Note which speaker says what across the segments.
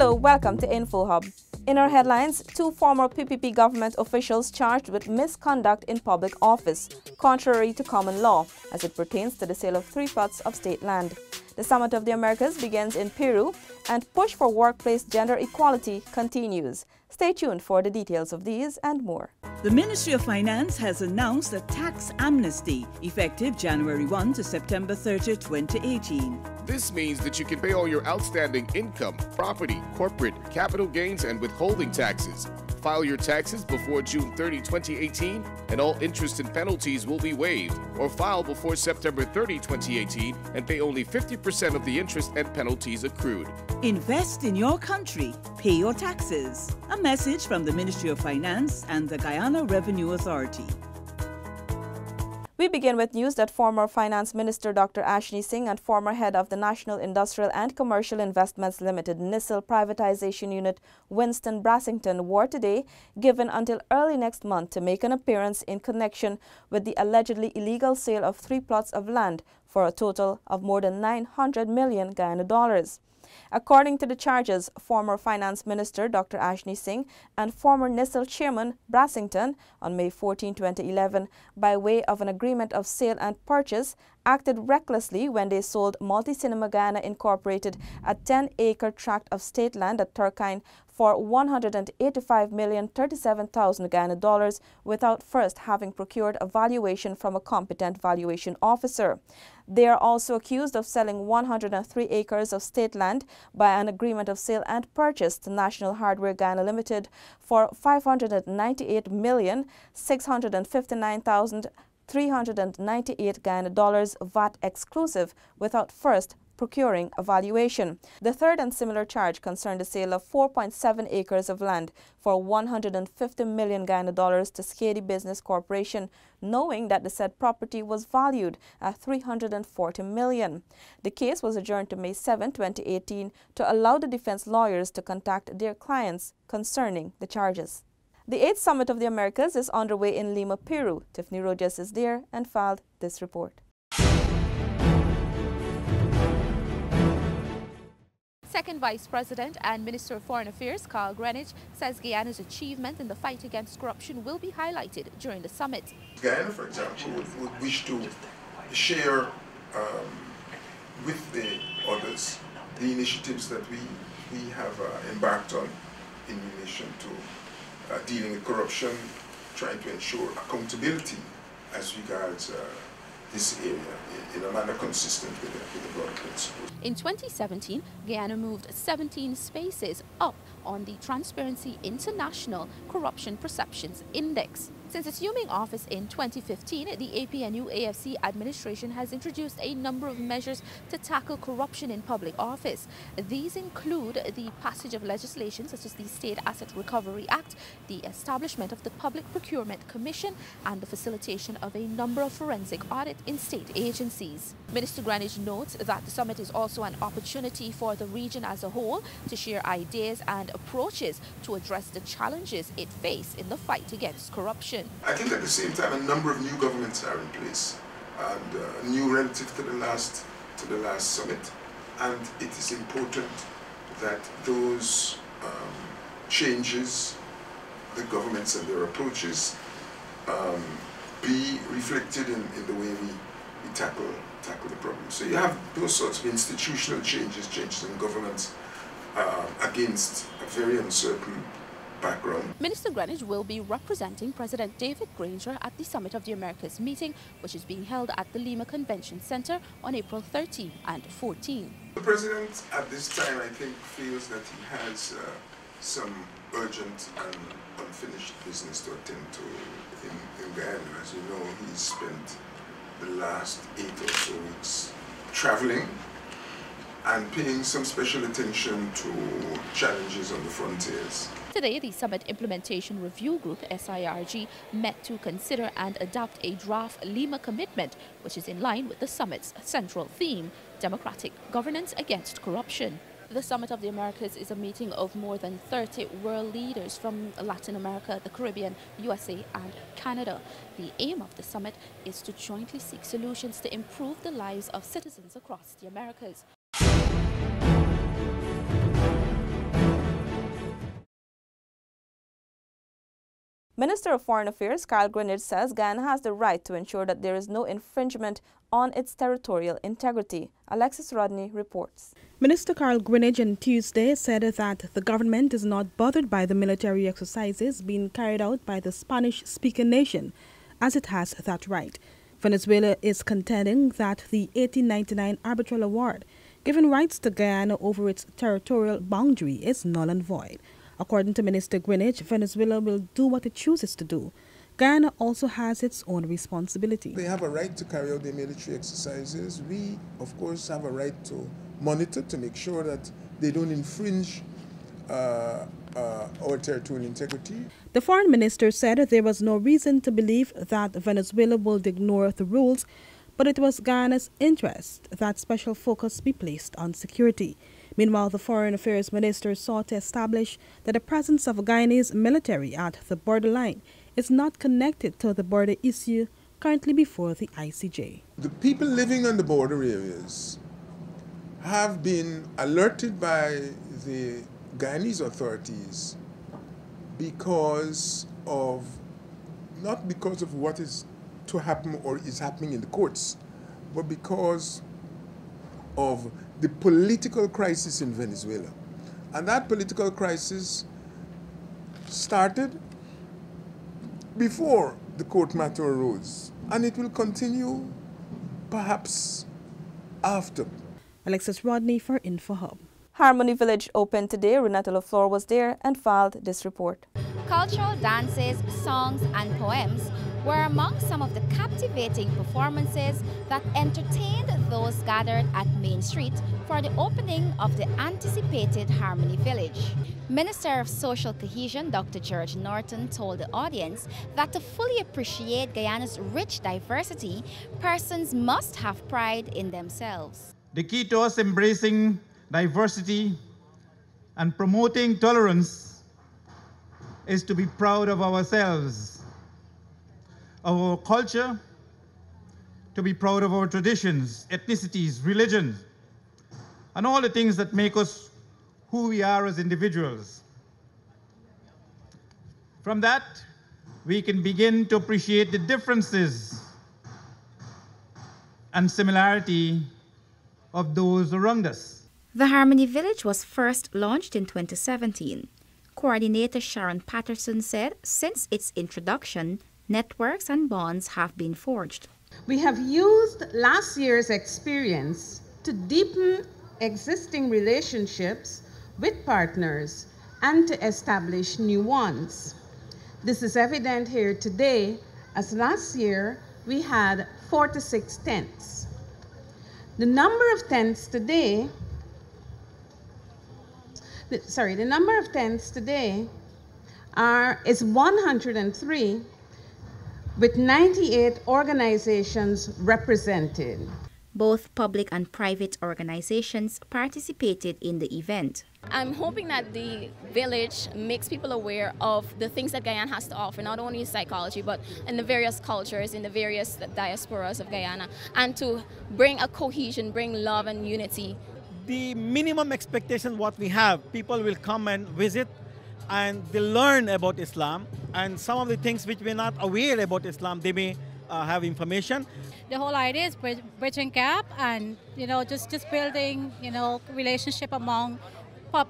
Speaker 1: Hello, welcome to InfoHub. In our headlines, two former PPP government officials charged with misconduct in public office, contrary to common law, as it pertains to the sale of 3 plots of state land. The Summit of the Americas begins in Peru, and push for workplace gender equality continues. Stay tuned for the details of these and more.
Speaker 2: The Ministry of Finance has announced a tax amnesty effective January 1 to September 30, 2018.
Speaker 3: This means that you can pay all your outstanding income, property, corporate, capital gains, and withholding taxes. File your taxes before June 30, 2018, and all interest and penalties will be waived. Or file before September 30, 2018, and pay only 50% of the interest and penalties accrued.
Speaker 2: Invest in your country. Pay your taxes. A message from the Ministry of Finance and the Guyana Revenue Authority.
Speaker 1: We begin with news that former Finance Minister Dr. Ashley Singh and former head of the National Industrial and Commercial Investments Limited NISL Privatization Unit Winston Brassington were today given until early next month to make an appearance in connection with the allegedly illegal sale of 3 plots of land for a total of more than 900 million Guyana dollars. According to the charges, former Finance Minister Dr. Ashley Singh and former NISL Chairman Brassington, on May 14, 2011, by way of an agreement of sale and purchase, acted recklessly when they sold Multi-Cinema Guyana Incorporated a 10-acre tract of state land at Turkine for $185,037,000 Guyana dollars without first having procured a valuation from a competent valuation officer. They are also accused of selling 103 acres of state land by an agreement of sale and purchase to National Hardware Guyana Limited for $598,659,398 Guyana dollars VAT exclusive without first procuring a valuation. The third and similar charge concerned the sale of 4.7 acres of land for 150 million Guyana dollars to Skady Business Corporation, knowing that the said property was valued at 340 million. The case was adjourned to May 7, 2018 to allow the defense lawyers to contact their clients concerning the charges. The 8th Summit of the Americas is underway in Lima, Peru. Tiffany Rogers is there and filed this report.
Speaker 4: Second Vice President and Minister of Foreign Affairs Carl Greenidge says Guyana's achievement in the fight against corruption will be highlighted during the summit.
Speaker 5: Guyana, for example, would wish to share with the others the initiatives that we have embarked on in relation to dealing with corruption, trying to ensure accountability as regards this area in a manner consistent with the broader principles.
Speaker 4: In 2017, Guyana moved 17 spaces up on the Transparency International Corruption Perceptions Index. Since assuming office in 2015, the APNU-AFC administration has introduced a number of measures to tackle corruption in public office. These include the passage of legislation such as the State Asset Recovery Act, the establishment of the Public Procurement Commission, and the facilitation of a number of forensic audits in state agencies. Minister Greenidge notes that the summit is also an opportunity for the region as a whole to share ideas and approaches to address the challenges it faces in the fight against corruption.
Speaker 5: I think at the same time a number of new governments are in place, and new relative to the last summit, and it is important that those changes, the governments and their approaches, be reflected in the way we tackle the problem. So you have those sorts of institutional changes in governance against a very uncertain background.
Speaker 4: Minister Greenidge will be representing President David Granger at the Summit of the Americas meeting, which is being held at the Lima Convention Center on April 13 and 14.
Speaker 5: The President at this time, I think, feels that he has some urgent and unfinished business to attend to in Guyana. As you know, he's spent the last 8 or so weeks traveling and paying some special attention to challenges on the frontiers.
Speaker 4: Today, the Summit Implementation Review Group, SIRG, met to consider and adopt a draft Lima commitment, which is in line with the summit's central theme, democratic governance against corruption. The Summit of the Americas is a meeting of more than 30 world leaders from Latin America, the Caribbean, USA and Canada. The aim of the summit is to jointly seek solutions to improve the lives of citizens across the Americas.
Speaker 1: Minister of Foreign Affairs Carl Greenidge says Guyana has the right to ensure that there is no infringement on its territorial integrity. Alexis Rodney reports.
Speaker 6: Minister Carl Greenidge on Tuesday said that the government is not bothered by the military exercises being carried out by the Spanish-speaking nation, as it has that right. Venezuela is contending that the 1899 arbitral award giving rights to Guyana over its territorial boundary is null and void. According to Minister Greenidge, Venezuela will do what it chooses to do. Guyana also has its own responsibility.
Speaker 5: They have a right to carry out their military exercises. We, of course, have a right to monitor to make sure that they don't infringe our territorial integrity.
Speaker 6: The foreign minister said there was no reason to believe that Venezuela would ignore the rules, but it was Guyana's interest that special focus be placed on security. Meanwhile, the Foreign Affairs Minister sought to establish that the presence of Guyanese military at the borderline is not connected to the border issue currently before the ICJ.
Speaker 5: The people living on the border areas have been alerted by the Guyanese authorities not because of what is to happen or is happening in the courts, but because of the political crisis in Venezuela. And that political crisis started before the court matter arose, and it will continue perhaps after.
Speaker 6: Alexis Rodney for InfoHub.
Speaker 1: Harmony Village opened today. Renata LaFleur was there and filed this report.
Speaker 7: Cultural dances, songs and poems were among some of the captivating performances that entertained those gathered at Main Street for the opening of the anticipated Harmony Village. Minister of Social Cohesion Dr. George Norton told the audience that to fully appreciate Guyana's rich diversity, persons must have pride in themselves.
Speaker 8: The key to us embracing diversity and promoting tolerance is to be proud of ourselves, of our culture, to be proud of our traditions, ethnicities, religions, and all the things that make us who we are as individuals. From that, we can begin to appreciate the differences and similarity of those around us.
Speaker 7: The Harmony Village was first launched in 2017. Coordinator Sharon Patterson said since its introduction, networks and bonds have been forged.
Speaker 9: We have used last year's experience to deepen existing relationships with partners and to establish new ones. This is evident here today, as last year we had 46 tents. The number of tents today is 103, with 98 organizations represented.
Speaker 7: Both public and private organizations participated in the event.
Speaker 10: I'm hoping that the village makes people aware of the things that Guyana has to offer, not only in psychology, but in the various cultures, in the various diasporas of Guyana, and to bring a cohesion, bring love and unity.
Speaker 11: The minimum expectation what we have, people will come and visit and they learn about Islam, and some of the things which we're not aware about Islam, they may have information.
Speaker 12: The whole idea is bridging gap and, just building, relationship among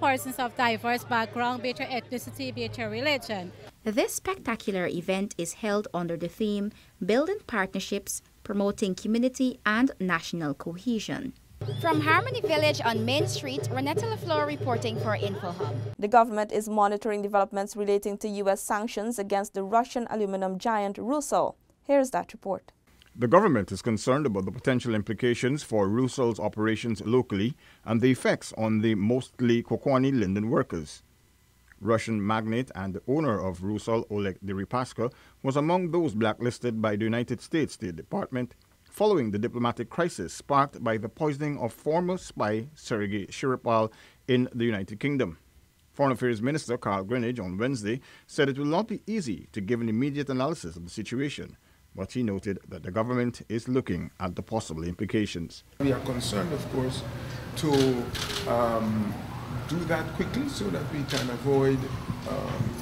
Speaker 12: persons of diverse background, be it your ethnicity, be it your religion.
Speaker 7: This spectacular event is held under the theme Building Partnerships, Promoting Community and National Cohesion. From Harmony Village on Main Street, Renata LaFleur reporting for InfoHub.
Speaker 1: The government is monitoring developments relating to U.S. sanctions against the Russian aluminum giant Rusal. Here's that report.
Speaker 13: The government is concerned about the potential implications for Rusal's operations locally and the effects on the mostly Kokwani Linden workers. Russian magnate and owner of Rusal, Oleg Deripaska, was among those blacklisted by the United States State Department following the diplomatic crisis sparked by the poisoning of former spy Sergei Skripal in the United Kingdom. Foreign Affairs Minister Carl Greenidge on Wednesday said it will not be easy to give an immediate analysis of the situation, but he noted that the government is looking at the possible implications.
Speaker 5: We are concerned, of course, to do that quickly so that we can avoid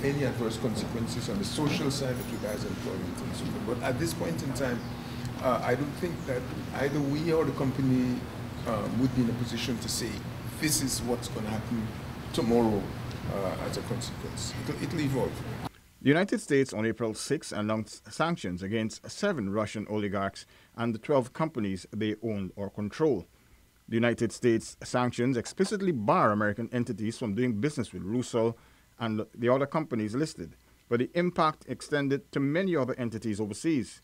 Speaker 5: any adverse consequences on the social side with regards to employment and so forth. But at this point in time, I don't think that either we or the company would be in a position to say this is what's going to happen tomorrow as a consequence. It'll evolve.
Speaker 13: The United States on April 6 announced sanctions against 7 Russian oligarchs and the 12 companies they own or control. The United States sanctions explicitly bar American entities from doing business with Rusal and the other companies listed, but the impact extended to many other entities overseas.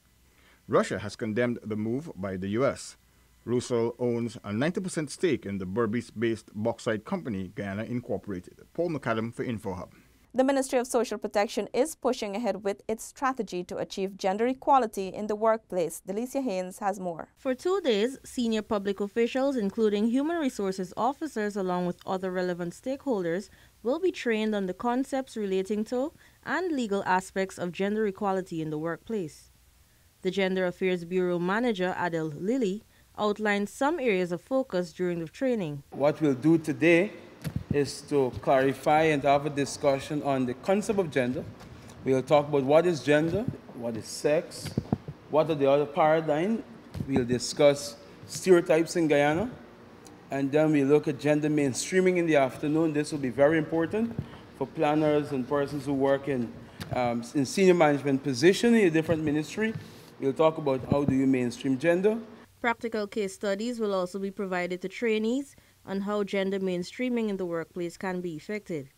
Speaker 13: Russia has condemned the move by the U.S. Rusal owns a 90% stake in the Berbice-based bauxite company Guyana Incorporated. Paul McAdam for InfoHub.
Speaker 1: The Ministry of Social Protection is pushing ahead with its strategy to achieve gender equality in the workplace. Delicia Haynes has more.
Speaker 14: For 2 days, senior public officials, including human resources officers along with other relevant stakeholders, will be trained on the concepts relating to and legal aspects of gender equality in the workplace. The Gender Affairs Bureau Manager, Adele Lilly, outlined some areas of focus during the training.
Speaker 15: What we'll do today is to clarify and have a discussion on the concept of gender. We'll talk about what is gender, what is sex, what are the other paradigms. We'll discuss stereotypes in Guyana, and then we look at gender mainstreaming in the afternoon. This will be very important for planners and persons who work in senior management position in a different ministry. We'll talk about how do you mainstream gender.
Speaker 14: Practical case studies will also be provided to trainees on how gender mainstreaming in the workplace can be effected.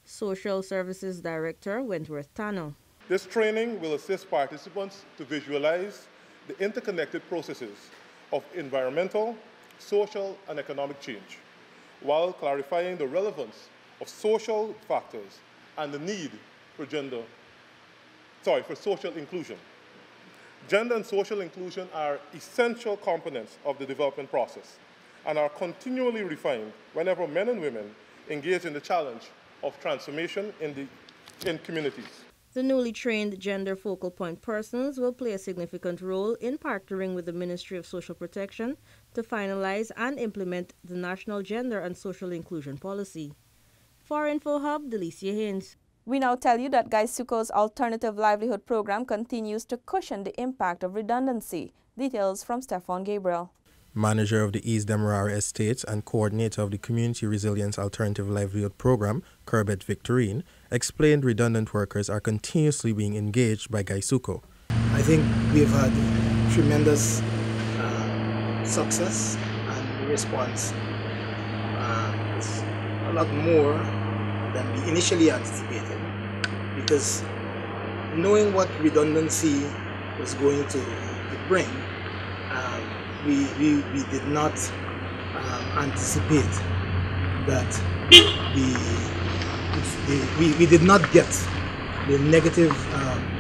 Speaker 14: Social Services Director Wentworth Tanner.
Speaker 16: This training will assist participants to visualize the interconnected processes of environmental, social, and economic change, while clarifying the relevance of social factors and the need for social inclusion. Gender and social inclusion are essential components of the development process and are continually refined whenever men and women engage in the challenge of transformation in communities.
Speaker 14: The newly trained gender focal point persons will play a significant role in partnering with the Ministry of Social Protection to finalize and implement the National Gender and Social Inclusion Policy. For InfoHub, Delicia Haynes.
Speaker 1: We now tell you that Guysuco's alternative livelihood program continues to cushion the impact of redundancy. Details from Stefan Gabriel.
Speaker 17: Manager of the East Demerara Estates and coordinator of the Community Resilience Alternative Livelihood Program, Kerbet Victorine, explained redundant workers are continuously being engaged by Guysuco.
Speaker 18: I think we've had tremendous success and response. It's a lot more than we initially anticipated, because knowing what redundancy was going to bring, we did not anticipate that we did not get the negative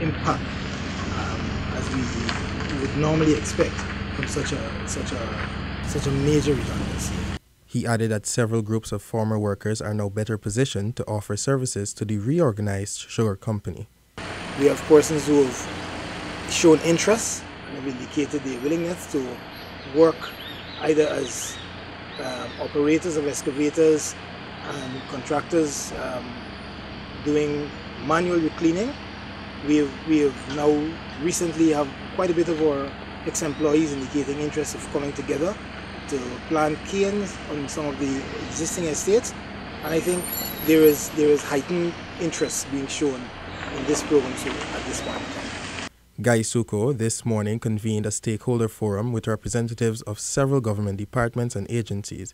Speaker 18: impact as we would normally expect from such a major redundancy.
Speaker 17: He added that several groups of former workers are now better positioned to offer services to the reorganized sugar company.
Speaker 18: We have persons who have shown interest and have indicated their willingness to work either as operators of excavators and contractors doing manual cleaning. We have now recently have quite a bit of our ex-employees indicating interest of coming together to plant canes on some of the existing estates, and I think there is heightened interest being shown in this program at this point in time.
Speaker 17: Guysuco this morning convened a stakeholder forum with representatives of several government departments and agencies.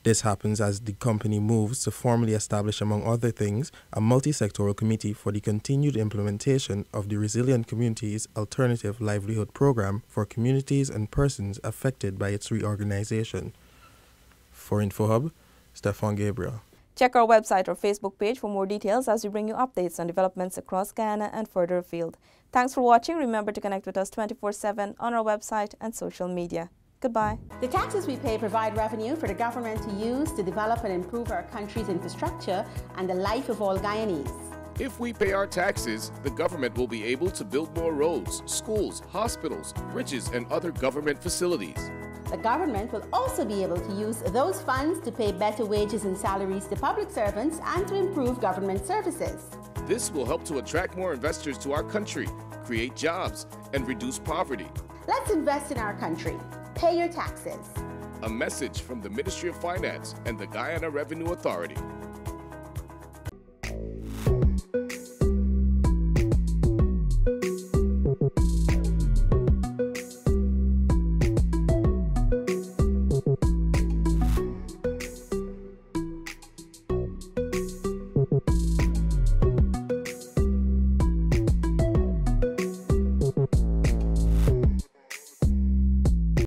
Speaker 17: This happens as the company moves to formally establish, among other things, a multi-sectoral committee for the continued implementation of the Resilient Communities Alternative Livelihood Program for communities and persons affected by its reorganization. For InfoHub, Stefan Gabriel.
Speaker 1: Check our website or Facebook page for more details as we bring you updates on developments across Guyana and further afield. Thanks for watching. Remember to connect with us 24/7 on our website and social media. Goodbye.
Speaker 19: The taxes we pay provide revenue for the government to use to develop and improve our country's infrastructure and the life of all Guyanese.
Speaker 3: If we pay our taxes, the government will be able to build more roads, schools, hospitals, bridges, and other government facilities.
Speaker 19: The government will also be able to use those funds to pay better wages and salaries to public servants and to improve government services.
Speaker 3: This will help to attract more investors to our country, create jobs, and reduce poverty.
Speaker 19: Let's invest in our country. Pay your taxes.
Speaker 3: A message from the Ministry of Finance and the Guyana Revenue Authority.